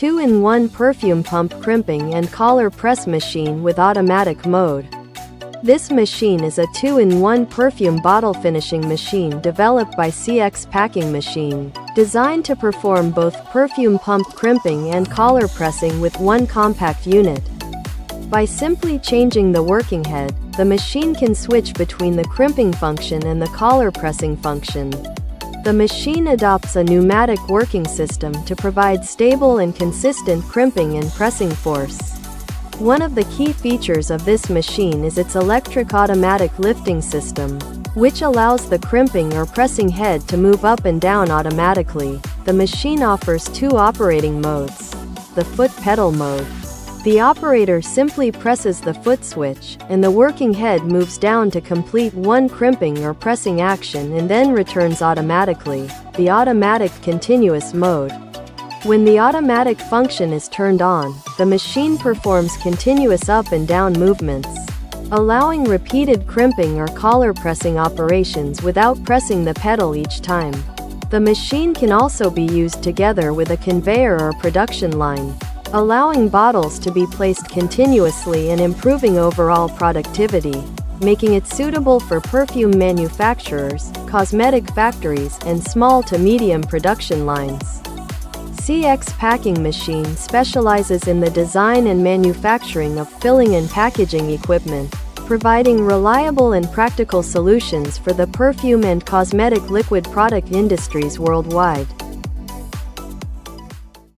2-in-1 perfume pump crimping and collar press machine with automatic mode. This machine is a 2-in-1 perfume bottle finishing machine developed by CX Packing Machine, designed to perform both perfume pump crimping and collar pressing with one compact unit. By simply changing the working head, the machine can switch between the crimping function and the collar pressing function. The machine adopts a pneumatic working system to provide stable and consistent crimping and pressing force. One of the key features of this machine is its electric automatic lifting system, which allows the crimping or pressing head to move up and down automatically. The machine offers two operating modes. The foot pedal mode. The operator simply presses the foot switch, and the working head moves down to complete one crimping or pressing action and then returns automatically. The automatic continuous mode. When the automatic function is turned on, the machine performs continuous up and down movements, allowing repeated crimping or collar pressing operations without pressing the pedal each time. The machine can also be used together with a conveyor or production line, allowing bottles to be placed continuously and improving overall productivity, making it suitable for perfume manufacturers, cosmetic factories, and small to medium production lines. CX Packing Machine specializes in the design and manufacturing of filling and packaging equipment, providing reliable and practical solutions for the perfume and cosmetic liquid product industries worldwide.